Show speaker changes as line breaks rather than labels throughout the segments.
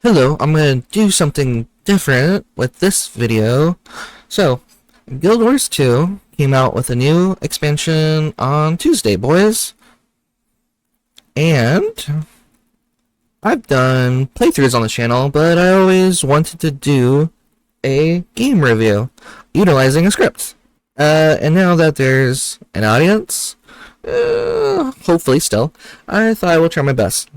Hello, I'm gonna do something different with this video. So, Guild Wars 2 came out with a new expansion on Tuesday, boys. And I've done playthroughs on the channel, but I always wanted to do a game review utilizing a script. And now that there's an audience, hopefully still, I thought I will try my best.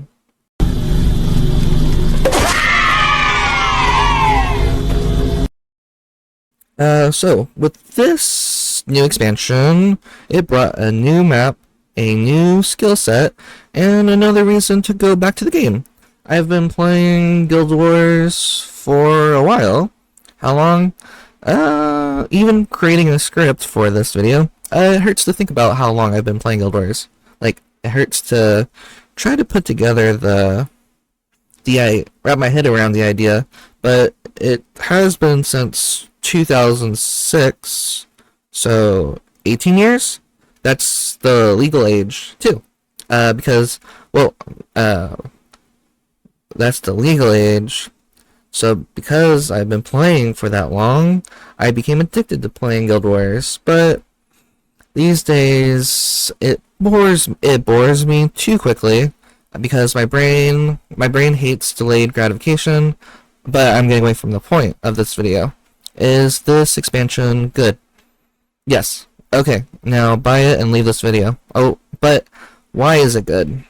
So, with this new expansion, it brought a new map, a new skill set, and another reason to go back to the game. I've been playing Guild Wars for a while. How long? Even creating a script for this video, it hurts to think about how long I've been playing Guild Wars. Like, it hurts to try to put together wrap my head around the idea, but it has been since 2006, so 18 years? That's the legal age, too. Because, well, that's the legal age. So, because I've been playing for that long, I became addicted to playing Guild Wars, but these days, it bores me too quickly, because my brain hates delayed gratification, but I'm getting away from the point of this video. Is this expansion good? Yes. Okay, now buy it and leave this video. Oh, but why is it good?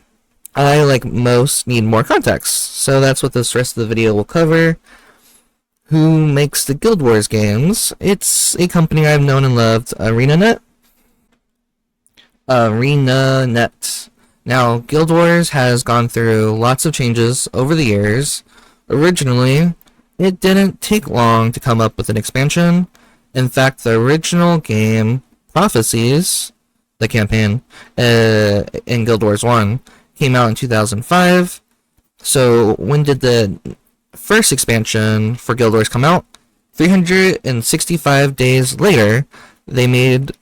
I, like most, need more context, so that's what this rest of the video will cover. Who makes the Guild Wars games? It's a company I've known and loved, ArenaNet. ArenaNet. Now, Guild Wars has gone through lots of changes over the years. Originally, it didn't take long to come up with an expansion. In fact, the original game, Prophecies, the campaign in Guild Wars 1, came out in 2005. So when did the first expansion for Guild Wars come out? 365 days later, they made...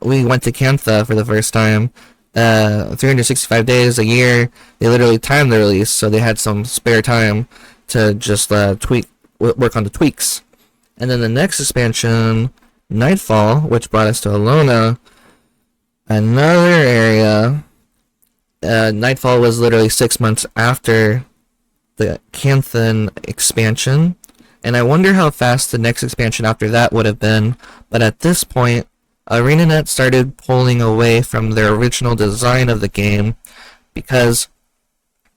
we went to Cantha for the first time. 365 days, a year. They literally timed the release, so they had some spare time to just work on the tweaks. And then the next expansion, Nightfall, which brought us to Alona, another area. Nightfall was literally 6 months after the Canthan expansion, and I wonder how fast the next expansion after that would have been. But at this point, ArenaNet started pulling away from their original design of the game, because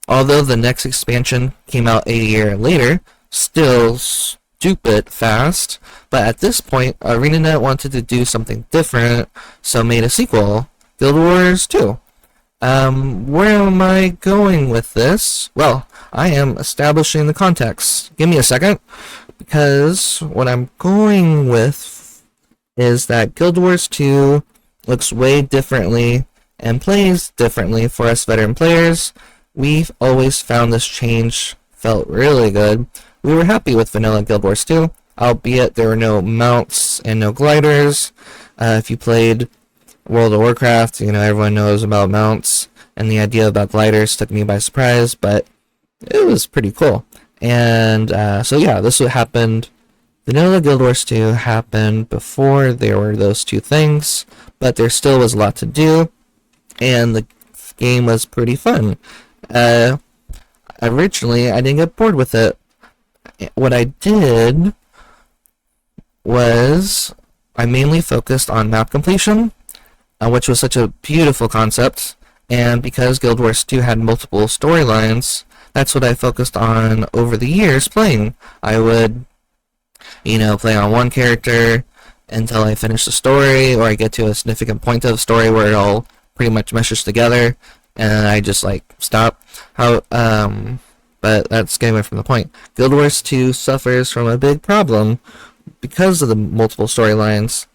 although the next expansion came out a year later, still stupid fast, but at this point, ArenaNet wanted to do something different, so made a sequel, Guild Wars 2. Where am I going with this? Well, I am establishing the context. Give me a second, because what I'm going with is that Guild Wars 2 looks way differently and plays differently for us veteran players. We've always found this change felt really good. We were happy with vanilla Guild Wars 2, albeit there were no mounts and no gliders. If you played World of Warcraft, everyone knows about mounts, and the idea about gliders took me by surprise, but it was pretty cool. And so yeah, this what happened. Vanilla Guild Wars 2 happened before there were those two things, but there still was a lot to do, and the game was pretty fun. Originally, I didn't get bored with it. What I did was I mainly focused on map completion, which was such a beautiful concept, and because Guild Wars 2 had multiple storylines, that's what I focused on over the years playing. I would play on one character until I finish the story, or I get to a significant point of the story where it all pretty much meshes together, and I just stop. But that's getting away from the point. Guild Wars 2 suffers from a big problem because of the multiple storylines.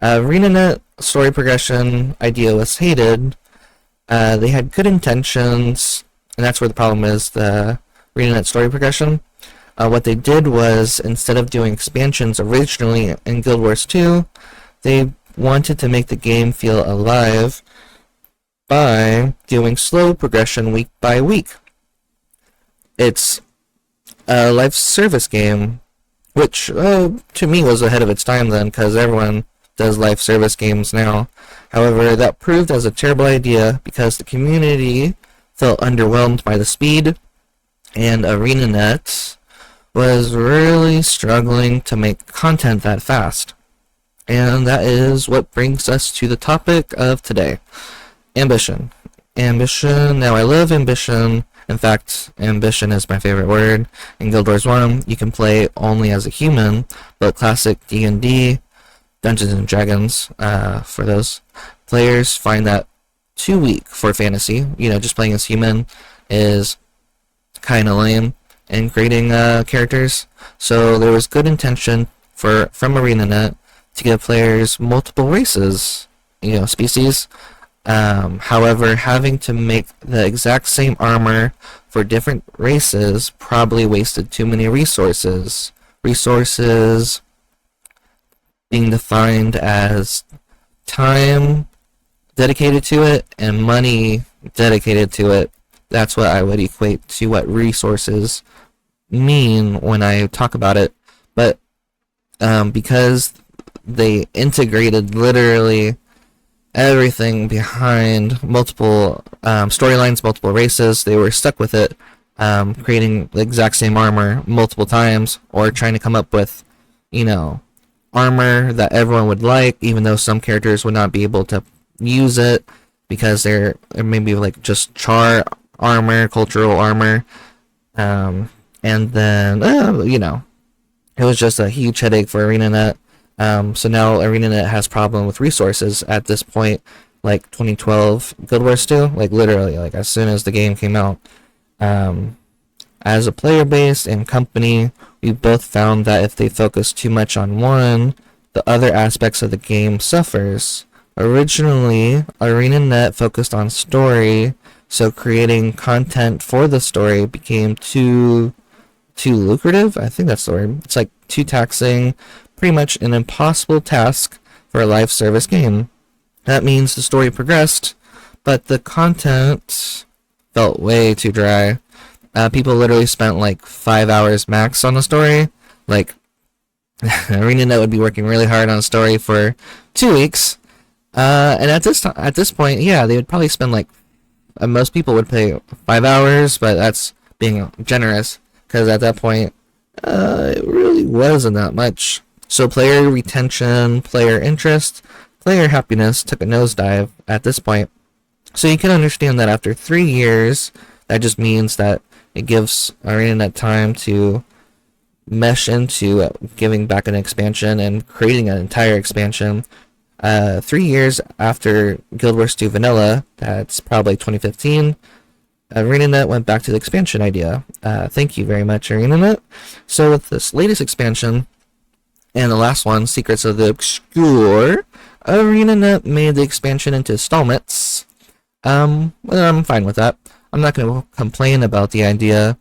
ArenaNet story progression idea was hated. They had good intentions, and that's where the problem is, the ArenaNet story progression. What they did was, instead of doing expansions originally in Guild Wars 2, they wanted to make the game feel alive by doing slow progression week by week. It's a live service game, which to me was ahead of its time then, because everyone does live service games now. However, that proved as a terrible idea because the community felt underwhelmed by the speed, and ArenaNet was really struggling to make content that fast. And that is what brings us to the topic of today. Ambition. Ambition. Now, I love ambition. In fact, ambition is my favorite word. In Guild Wars 1, you can play only as a human, but classic D&D, Dungeons and Dragons, for those players find that too weak for fantasy. Just playing as human is kind of lame in creating characters. So there was good intention from ArenaNet to give players multiple races, species. However, having to make the exact same armor for different races probably wasted too many resources. Resources being defined as time dedicated to it and money dedicated to it. That's what I would equate to what resources mean when I talk about it. But because they integrated literally everything behind multiple storylines, multiple races, they were stuck with it, creating the exact same armor multiple times, or trying to come up with, armor that everyone would like, even though some characters would not be able to use it because they're maybe like just char armor, cultural armor, and then it was just a huge headache for ArenaNet. So now ArenaNet has problem with resources at this point, like 2012 Guild Wars 2, like literally, like as soon as the game came out. As a player base and company, we both found that if they focus too much on one, the other aspects of the game suffers. Originally, ArenaNet focused on story, so creating content for the story became too lucrative. I think that's the word. It's like too taxing, pretty much an impossible task for a live service game. That means the story progressed, but the content felt way too dry. People literally spent like 5 hours max on the story. Like, ArenaNet would be working really hard on a story for 2 weeks. And at this point, yeah, they would probably spend like, most people would pay 5 hours, but that's being generous, because at that point, it really wasn't that much. So player retention, player interest, player happiness took a nosedive at this point. So you can understand that after 3 years, that just means that it gives ArenaNet time to mesh into giving back an expansion and creating an entire expansion. 3 years after Guild Wars 2 Vanilla, that's probably 2015, ArenaNet went back to the expansion idea. Thank you very much, ArenaNet. So with this latest expansion, and the last one, Secrets of the Obscure, ArenaNet made the expansion into installments. Well, I'm fine with that. I'm not going to complain about the idea.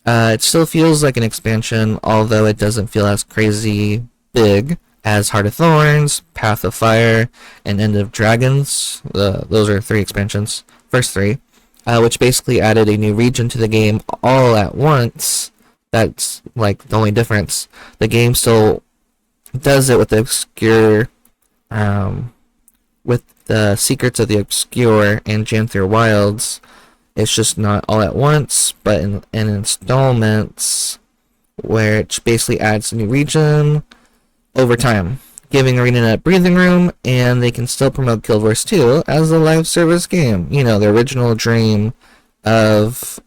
It still feels like an expansion, although it doesn't feel as crazy big as Heart of Thorns, Path of Fire, and End of Dragons. Those are 3 expansions. First 3. Which basically added a new region to the game all at once. That's like the only difference. The game still does it with the obscure, with the Secrets of the Obscure and Janther Wilds. It's just not all at once, but in installments, which basically adds a new region over time, giving ArenaNet breathing room, and they can still promote Guild Wars 2 as a live service game. The original dream of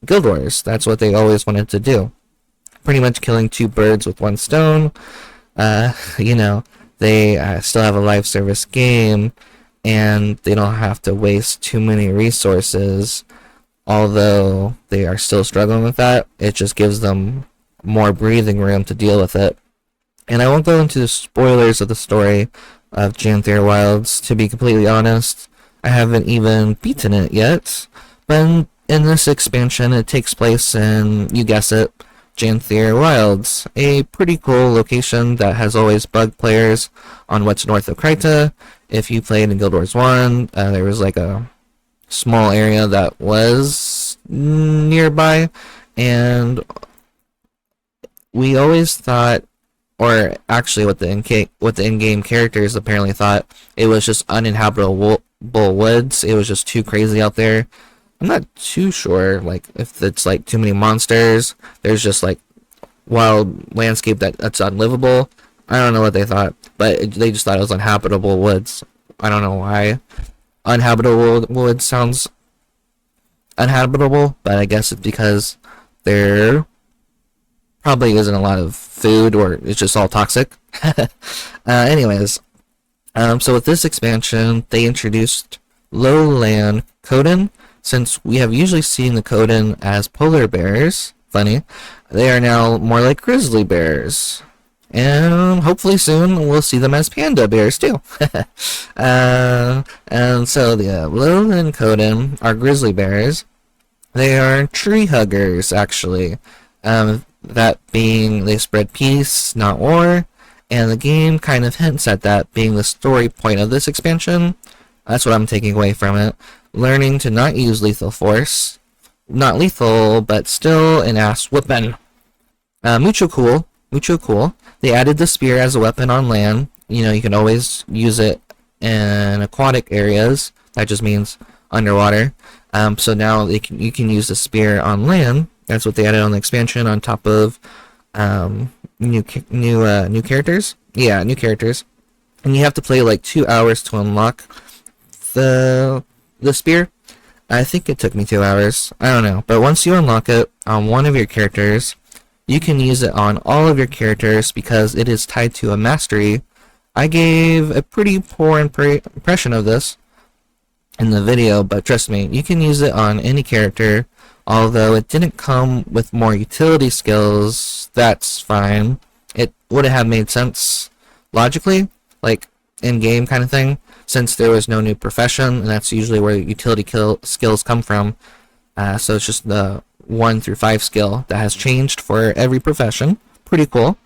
Guild Wars. That's what they always wanted to do. Pretty much killing 2 birds with 1 stone. They still have a live service game, and they don't have to waste too many resources. Although they are still struggling with that, it just gives them more breathing room to deal with it. And I won't go into the spoilers of the story of Janther Wilds. To be completely honest, I haven't even beaten it yet. But in this expansion, it takes place in, you guess it, Janther Wilds, a pretty cool location that has always bugged players on what's north of Kryta. If you played in Guild Wars 1, there was like a small area that was was nearby, and we always thought, or actually what the in-game characters apparently thought, it was just uninhabitable woods. It was just too crazy out there. I'm not too sure, like, if it's like too many monsters. There's just like wild landscape that's unlivable. I don't know what they thought, but they just thought it was uninhabitable woods. I don't know why uninhabitable woods sounds uninhabitable, but I guess it's because there probably isn't a lot of food, or it's just all toxic. Anyways, so with this expansion, they introduced lowland Coden. Since we have usually seen the Coden as polar bears, funny, they are now more like grizzly bears. And hopefully soon we'll see them as panda bears too. And so the lowland Coden are grizzly bears. They are tree huggers, actually. That being they spread peace, not war. And the game kind of hints at that being the story point of this expansion. That's what I'm taking away from it. Learning to not use lethal force. Not lethal, but still an ass whipping. Mucho cool. They added the spear as a weapon on land. You know, you can always use it in aquatic areas. That just means underwater. So now you can use the spear on land. That's what they added on the expansion on top of new characters. Yeah, new characters. And you have to play like 2 hours to unlock the spear. I think it took me 2 hours. I don't know. But once you unlock it on one of your characters, you can use it on all of your characters because it is tied to a mastery. I gave a pretty poor impression of this in the video, but trust me, you can use it on any character. Although it didn't come with more utility skills, that's fine. It would have made sense logically, like in-game kind of thing, since there was no new profession, and that's usually where utility skills come from. So it's just the 1 through 5 skill that has changed for every profession. Pretty cool.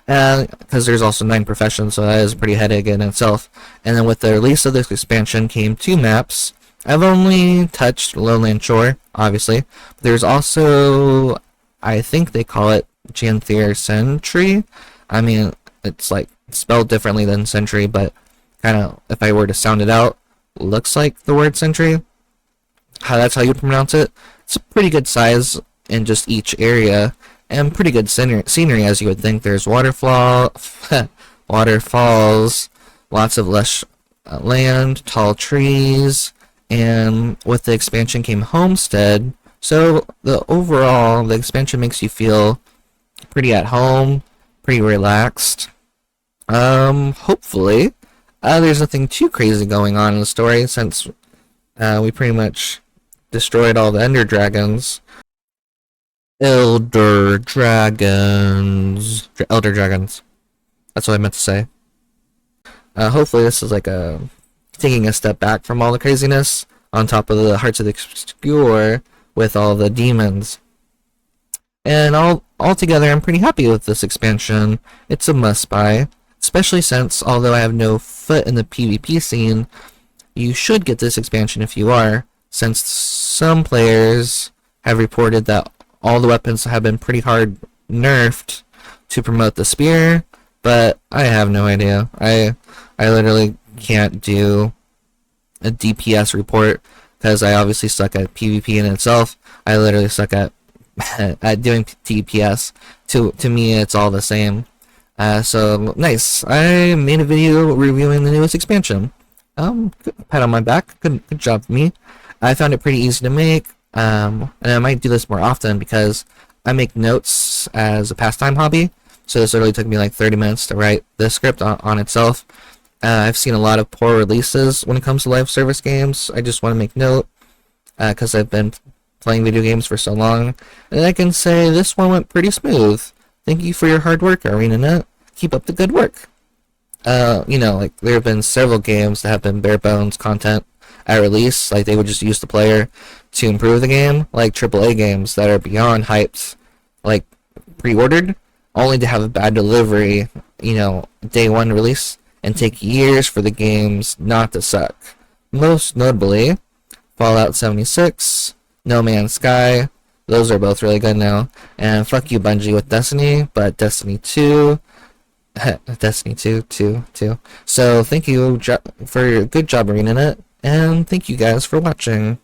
Because there's also 9 professions, so that is a pretty headache in itself. And then with the release of this expansion came 2 maps. I've only touched Lowland Shore, obviously. There's also, I think they call it Janthier Sentry. I mean, it's like spelled differently than Sentry, but kind of, if I were to sound it out, looks like the word Sentry. That's how you pronounce it. It's a pretty good size in just each area, and pretty good scenery, as you would think. There's waterfalls, lots of lush land, tall trees, and with the expansion came homestead. So the expansion makes you feel pretty at home, pretty relaxed. Hopefully there's nothing too crazy going on in the story, since we pretty much destroyed all the Elder Dragons. That's what I meant to say. Hopefully this is like taking a step back from all the craziness, on top of the Hearts of the Obscure with all the demons. And altogether, I'm pretty happy with this expansion. It's a must-buy, especially since, although I have no foot in the PvP scene, you should get this expansion if you are, since some players have reported that all the weapons have been pretty hard nerfed to promote the spear, but I have no idea. I literally can't do a DPS report because I obviously suck at PvP in itself. I literally suck at doing DPS. To me, it's all the same. So nice. I made a video reviewing the newest expansion. Good pat on my back. Good job for me. I found it pretty easy to make. And I might do this more often because I make notes as a pastime hobby. So this literally took me like 30 minutes to write the script on itself. I've seen a lot of poor releases when it comes to live service games. I just want to make note because I've been playing video games for so long. And I can say this one went pretty smooth. Thank you for your hard work, ArenaNet. Keep up the good work. Like there have been several games that have been bare bones content at release. Like they would just use the player to improve the game. Like AAA games that are beyond hyped, like pre-ordered, only to have a bad delivery, day one release, and take years for the games not to suck. Most notably, Fallout 76, No Man's Sky. Those are both really good now. And fuck you, Bungie, with Destiny, but Destiny 2. Destiny 2, 2, 2. So thank you for your good job, ArenaNet, and thank you guys for watching.